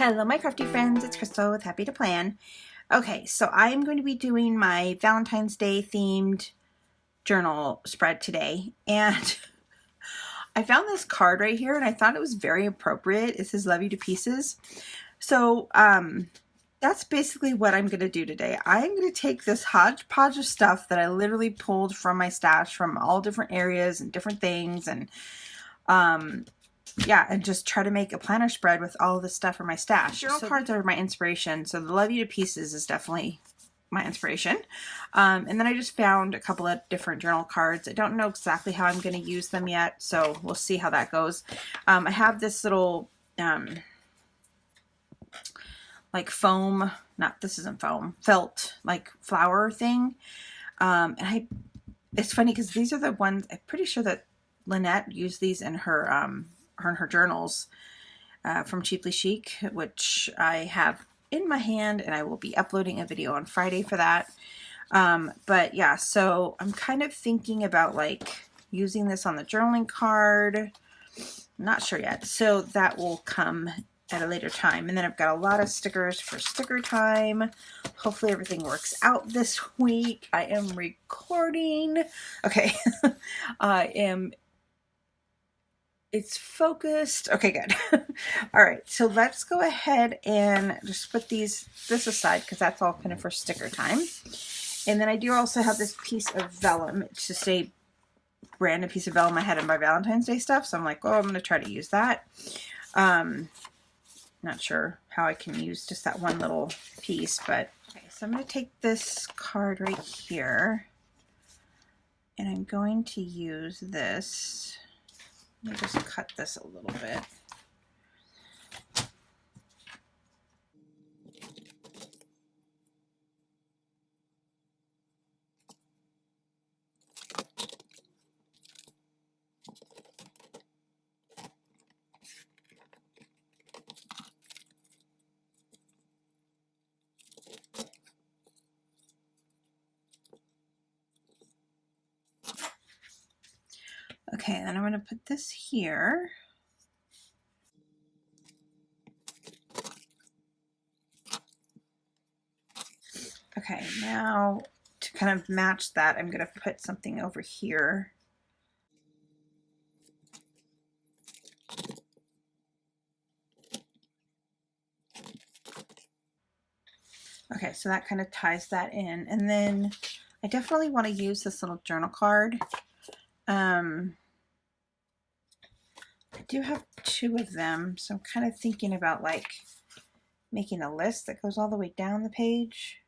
Hello my crafty friends, it's Crystal with Happy to Plan. Okay, so I'm going to be doing my Valentine's Day themed journal spread today, and I found this card right here and I thought it was very appropriate. It says love you to pieces. So that's basically what I'm going to do today. I'm going to take this hodgepodge of stuff that I literally pulled from my stash from all different areas and different things, and yeah, and just try to make a planner spread with all of this stuff from my stash. Journal cards are my inspiration, so the Love You to Pieces is definitely my inspiration. And then I just found a couple of different journal cards. I don't know exactly how I'm going to use them yet, so we'll see how that goes. I have this little like foam, this isn't foam, felt like flower thing. And it's funny because these are the ones, I'm pretty sure that Lynette used these in her journals from Cheaply Chic, which I have in my hand, and I will be uploading a video on Friday for that. But yeah, so I'm kind of thinking about like using this on the journaling card. Not sure yet, so that will come at a later time. And then I've got a lot of stickers for sticker time. Hopefully everything works out this week. I am recording. Okay. It's focused. Okay, good. All right, so let's go ahead and just put this aside because that's all kind of for sticker time. And then I do also have this piece of vellum. It's just a random piece of vellum I had in my Valentine's Day stuff. So I'm like, oh, I'm going to try to use that. Not sure how I can use just that one little piece, but okay. So I'm going to take this card right here, and I'm going to use this. Let me just cut this a little bit. Okay, then I'm going to put this here. Okay, now to kind of match that, I'm going to put something over here. Okay, so that kind of ties that in. And then I definitely want to use this little journal card. I do have 2 of them, so I'm kind of thinking about like making a list that goes all the way down the page.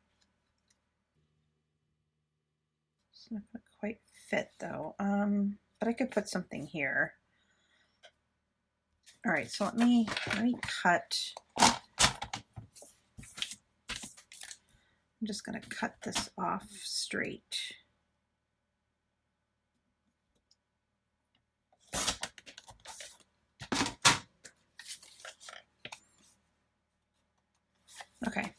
It's not going to quite fit though, but I could put something here. All right, so let me cut. I'm just going to cut this off straight. Okay.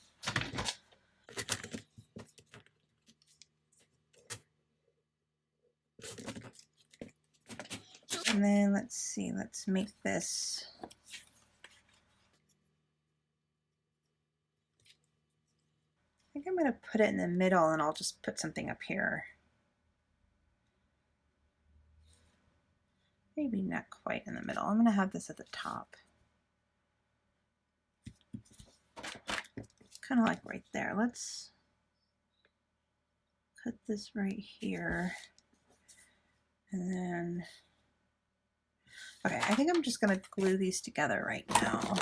And then let's see, let's make this. I think I'm going to put it in the middle, and I'll just put something up here. Maybe not quite in the middle. I'm going to have this at the top. Kind of like right there. Let's cut this right here. And then, okay, I think I'm just going to glue these together right now.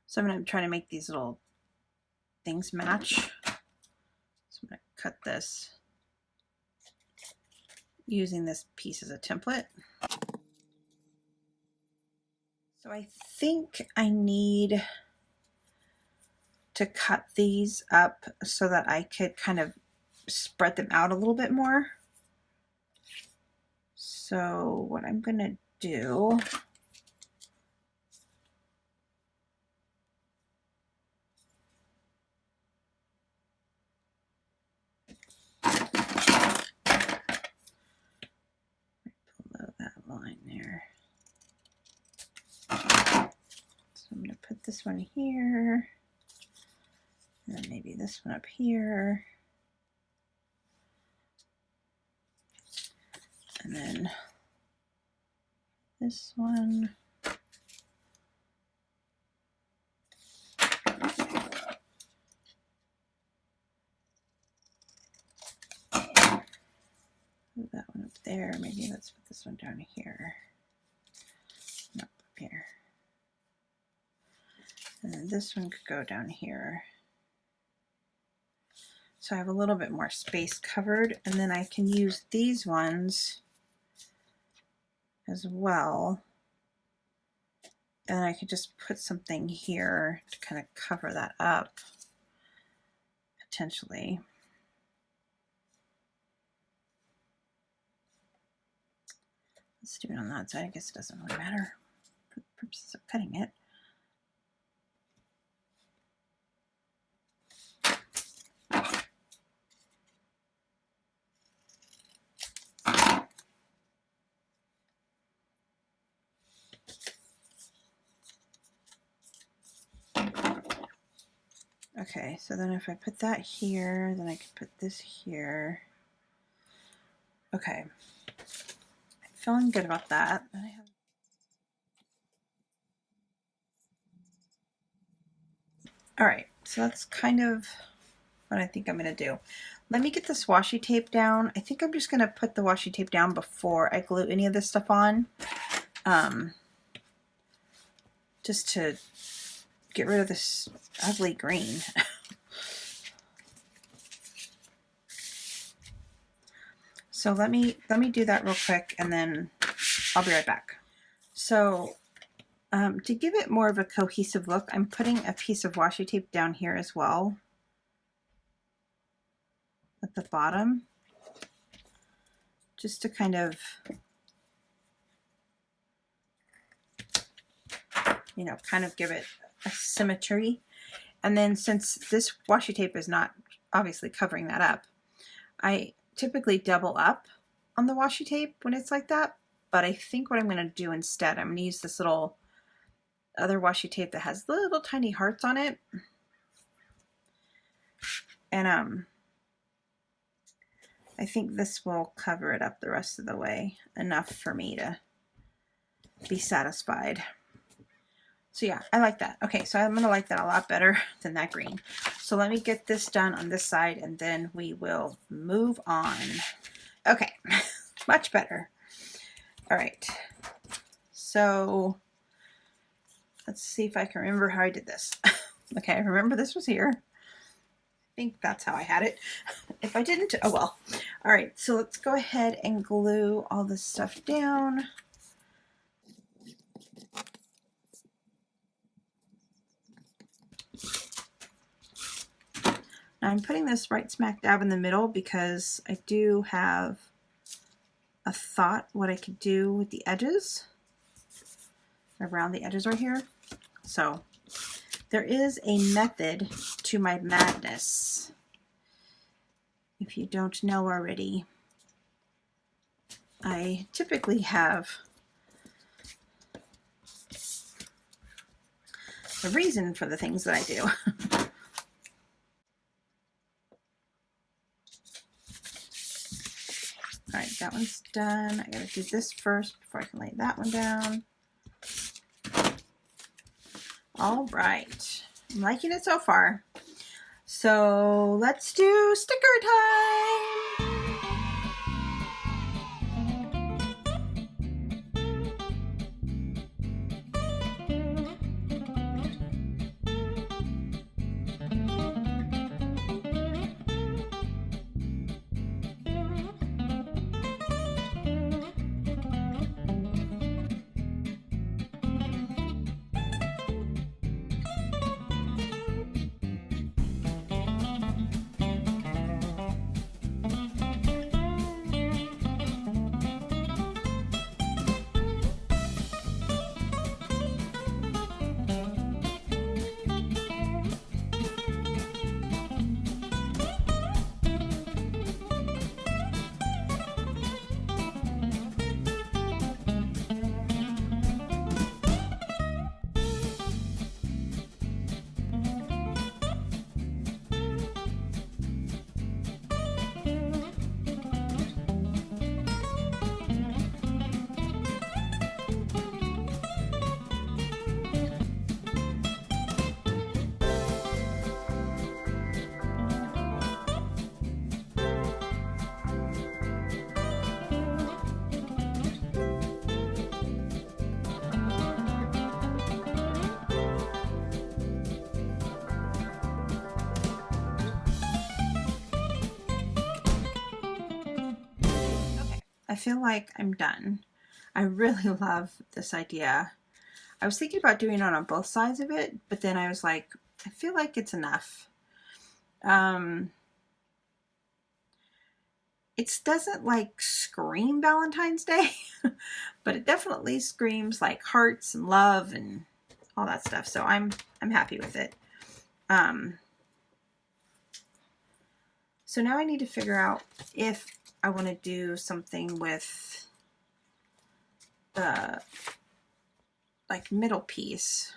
So I'm going to try to make these little things match. So I'm going to cut this using this piece as a template. So I think I need to cut these up so that I could kind of spread them out a little bit more. So what I'm going to do, below that line there. So I'm going to put this one here, and then maybe this one up here. And then this one. Move that one up there. Maybe let's put this one down here. Nope, up here. And then this one could go down here. So I have a little bit more space covered, and then I can use these ones as well. And I could just put something here to kind of cover that up, potentially. Let's do it on that side. I guess it doesn't really matter for the purposes of cutting it. Okay, so then if I put that here, then I can put this here. Okay, I'm feeling good about that. All right, so that's kind of what I think I'm going to do. Let me get this washi tape down. I think I'm just going to put the washi tape down before I glue any of this stuff on. Just to get rid of this ugly green. So let me do that real quick, and then I'll be right back. So to give it more of a cohesive look, I'm putting a piece of washi tape down here as well at the bottom, just to kind of, you know, kind of give it a symmetry. And then since this washi tape is not obviously covering that up, I typically double up on the washi tape when it's like that. But I think what I'm going to do instead, I'm going to use this little other washi tape that has little tiny hearts on it. And I think this will cover it up the rest of the way, enough for me to be satisfied. So yeah, I like that. Okay, so I'm going to like that a lot better than that green. So let me get this done on this side, and then we will move on. Okay, much better. All right, so let's see if I can remember how I did this. Okay, I remember this was here. I think that's how I had it. If I didn't, oh well. All right, so let's go ahead and glue all this stuff down. Now I'm putting this right smack dab in the middle because I do have a thought what I could do with the edges, around the edges right here. So there is a method to my madness, if you don't know already. I typically have a reason for the things that I do. All right, that one's done. I gotta do this first before I can lay that one down. All right, I'm liking it so far. So let's do sticker time. I feel like I'm done. I really love this idea. I was thinking about doing it on both sides of it, but then I was like, I feel like it's enough. It doesn't like scream Valentine's Day, but it definitely screams like hearts and love and all that stuff. So I'm happy with it. So now I need to figure out if I want to do something with the like middle piece.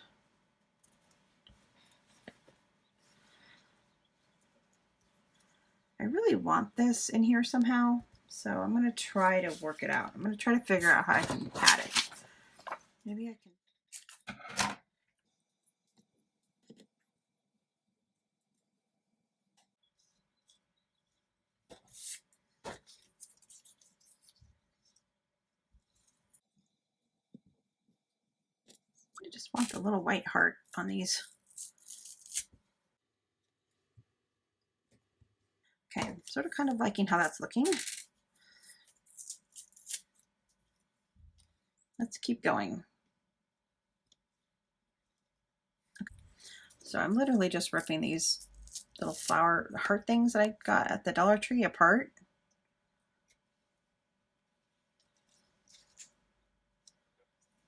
I really want this in here somehow, so I'm going to try to work it out. I'm going to try to figure out how I can add it. Maybe I can. I just want the little white heart on these. Okay, I'm sort of kind of liking how that's looking. Let's keep going. Okay. So I'm literally just ripping these little flower heart things that I got at the Dollar Tree apart.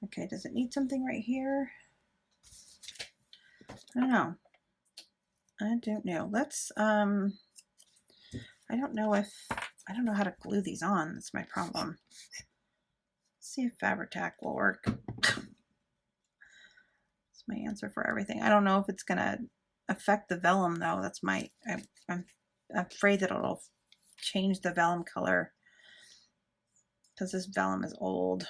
Okay, does it need something right here? I don't know. I don't know. Let's, I don't know how to glue these on. That's my problem. Let's see if Fabri-Tac will work. That's my answer for everything. I don't know if it's going to affect the vellum though. That's my, I'm afraid that it'll change the vellum color because this vellum is old.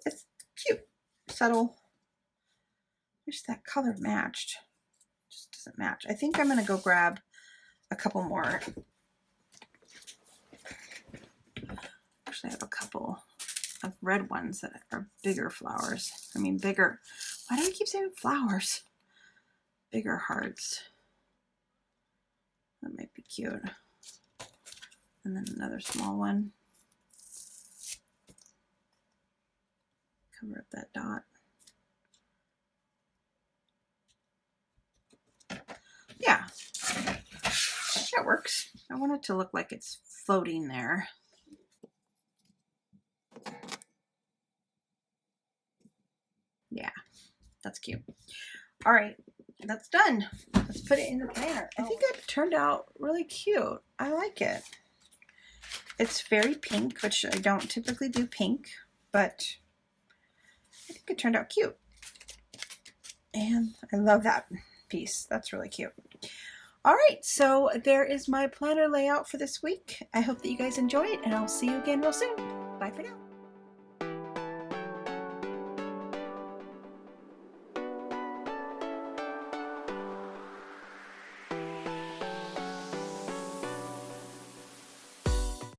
It's cute, subtle. Wish that color matched. Just doesn't match. I think I'm going to go grab a couple more. Actually, I have a couple of red ones that are bigger flowers. I mean, bigger. Why do I keep saying flowers? Bigger hearts. That might be cute. And then another small one. Cover up that dot. Yeah, that works. I want it to look like it's floating there. Yeah, that's cute. All right, that's done. Let's put it in the planner. I think it turned out really cute. I like it. It's very pink, which I don't typically do pink, but I think it turned out cute. And I love that piece. That's really cute. All right, so there is my planner layout for this week. I hope that you guys enjoy it, and I'll see you again real soon. Bye for now.